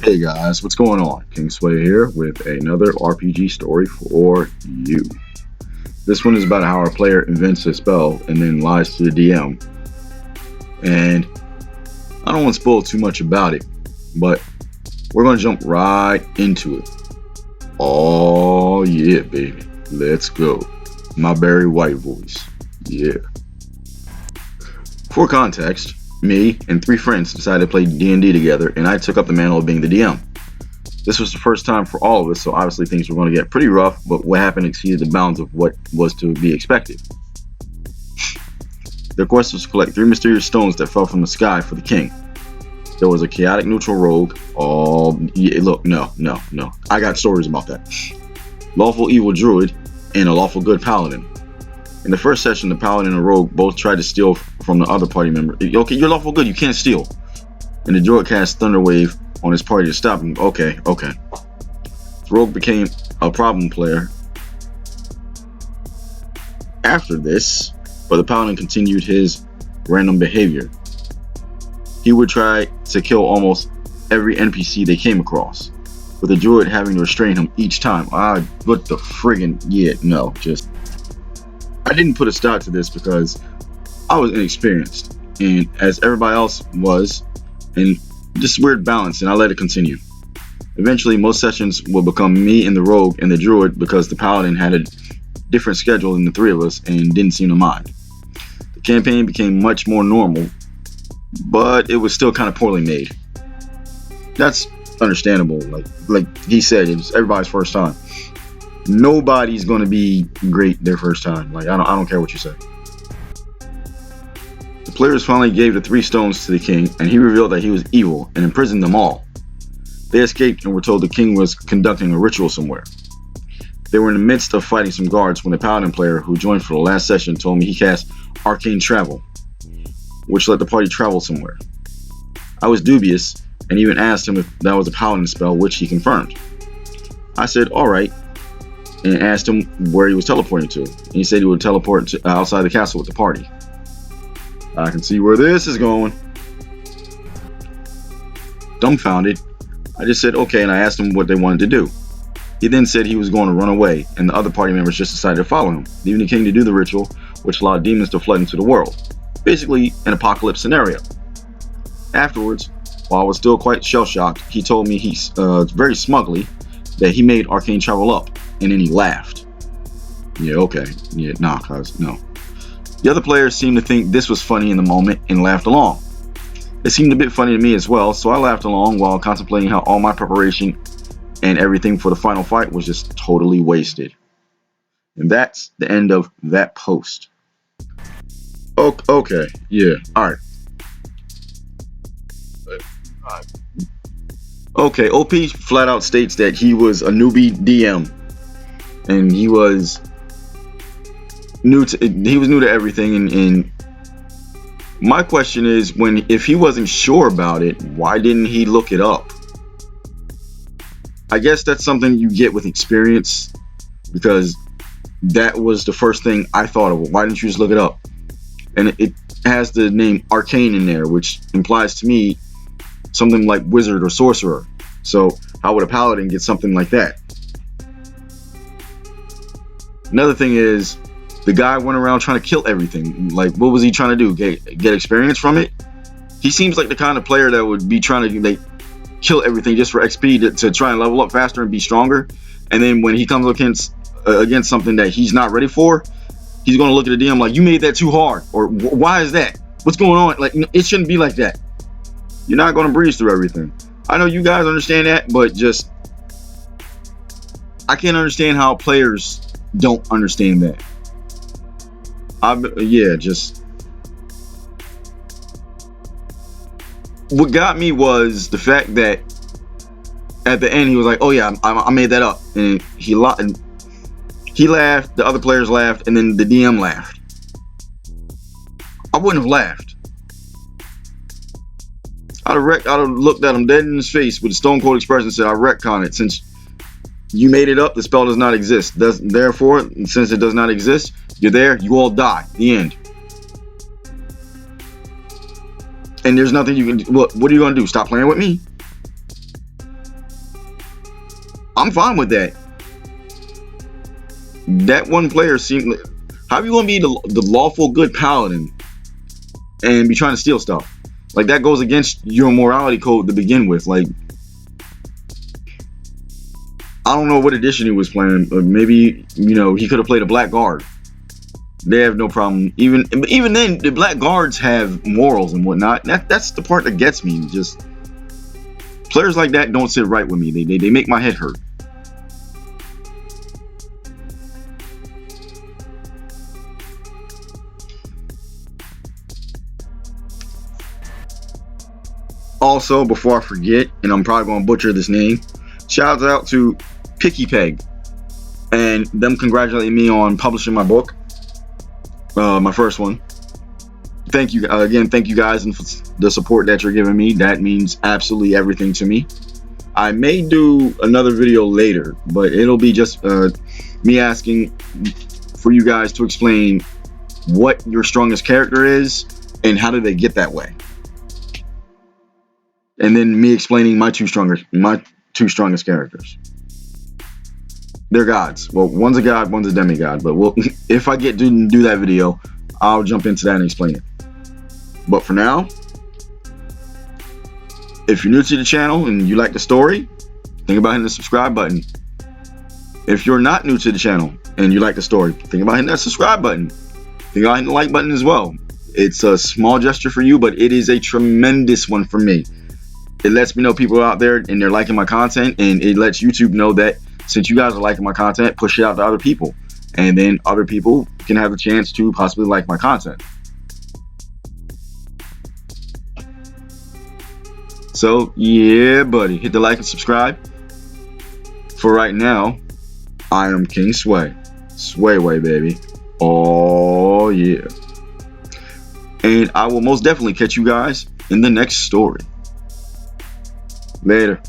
Hey guys, what's going on? King Sway here with another RPG story for you. This one is about how our player invents a spell and then lies to the DM. And I don't want to spoil too much about it, but we're going to jump right into it. Oh yeah, baby. Let's go. My Barry White voice. Yeah. For context, me and 3 friends decided to play D&D together, and I took up the mantle of being the DM. This was the first time for all of us, so obviously things were going to get pretty rough, but what happened exceeded the bounds of what was to be expected. The quest was to collect 3 mysterious stones that fell from the sky for the king. There was a chaotic neutral rogue. Oh, yeah, look, no. I got stories about that. Lawful evil druid, and a lawful good paladin. In the first session, the paladin and rogue both tried to steal from the other party member. Okay, you're lawful good, you can't steal. And the druid cast Thunderwave on his party to stop him. Okay. The rogue became a problem player after this, but the paladin continued his random behavior. He would try to kill almost every NPC they came across, with the druid having to restrain him each time. What the friggin', yeah, no, just... I didn't put a stop to this because I was inexperienced, and as everybody else was, and just weird balance, and I let it continue. Eventually, most sessions would become me and the rogue and the druid because the paladin had a different schedule than the 3 of us and didn't seem to mind. The campaign became much more normal, but it was still kind of poorly made. That's understandable. Like he said, it was everybody's first time. Nobody's going to be great their first time. Like, I don't care what you say. The players finally gave the 3 stones to the king, and he revealed that he was evil and imprisoned them all. They escaped and were told the king was conducting a ritual somewhere. They were in the midst of fighting some guards when the paladin player who joined for the last session told me he cast Arcane Travel, which let the party travel somewhere. I was dubious and even asked him if that was a paladin spell, which he confirmed. I said, alright, and asked him where he was teleporting to. And he said he would teleport to outside the castle with the party. I can see where this is going. Dumbfounded, I just said okay, and I asked him what they wanted to do. He then said he was going to run away, and the other party members just decided to follow him, leaving the king to do the ritual, which allowed demons to flood into the world. Basically, an apocalypse scenario. Afterwards, while I was still quite shell-shocked, he told me very smugly that he made Arcane Travel up, and then he laughed. Yeah, okay. Yeah, nah, cuz, no. The other players seemed to think this was funny in the moment and laughed along. It seemed a bit funny to me as well, so I laughed along while contemplating how all my preparation and everything for the final fight was just totally wasted. And that's the end of that post. Okay, yeah, alright. Okay, OP flat out states that he was a newbie DM, and he was new to everything. And my question is, if he wasn't sure about it, why didn't he look it up? I guess that's something you get with experience, because that was the first thing I thought of. Why didn't you just look it up? And it has the name Arcane in there, which implies to me something like wizard or sorcerer. So how would a paladin get something like that? Another thing is, the guy went around trying to kill everything. Like, what was he trying to do? Get experience from it? He seems like the kind of player that would be trying to kill everything just for XP to try and level up faster and be stronger. And then when he comes against something that he's not ready for, he's going to look at the DM like, you made that too hard, or why is that? What's going on? Like, it shouldn't be like that. You're not going to breeze through everything. I know you guys understand that, but just, I can't understand how players don't understand that. What got me was the fact that at the end he was like, oh yeah, I made that up. And he laughed, the other players laughed, and then the DM laughed. I wouldn't have laughed. I'd have looked at him dead in his face with a stone cold expression and said, I retcon it. Since you made it up, the spell does not exist. Therefore, since it does not exist, you're there, you all die. The end. And there's nothing you can do. What are you going to do? Stop playing with me? I'm fine with that. That one player seemed. How are you gonna be the lawful good paladin and be trying to steal stuff? Like, that goes against your morality code to begin with. Like, I don't know what edition he was playing, but maybe, you know, he could have played a black guard. They have no problem. Even then, the black guards have morals and whatnot. That's the part that gets me. Just players like that don't sit right with me. They make my head hurt. Also, before I forget, and I'm probably going to butcher this name, shout out to Picky Peg and them congratulating me on publishing my book, my first one. Thank you again. Thank you guys and for the support that you're giving me. That means absolutely everything to me. I may do another video later, but it'll be just me asking for you guys to explain what your strongest character is and how did they get that way. And then me explaining my two strongest characters. They're gods. Well, one's a god, one's a demigod. But if I get to do that video, I'll jump into that and explain it. But for now, if you're new to the channel and you like the story, think about hitting the subscribe button. If you're not new to the channel and you like the story, think about hitting that subscribe button. Think about hitting the like button as well. It's a small gesture for you, but it is a tremendous one for me. It lets me know people are out there and they're liking my content, and it lets YouTube know that since you guys are liking my content, push it out to other people, and then other people can have a chance to possibly like my content. So yeah, buddy, hit the like and subscribe. For right now, I am King Sway. Swayway, baby. Oh yeah. And I will most definitely catch you guys in the next story. Later.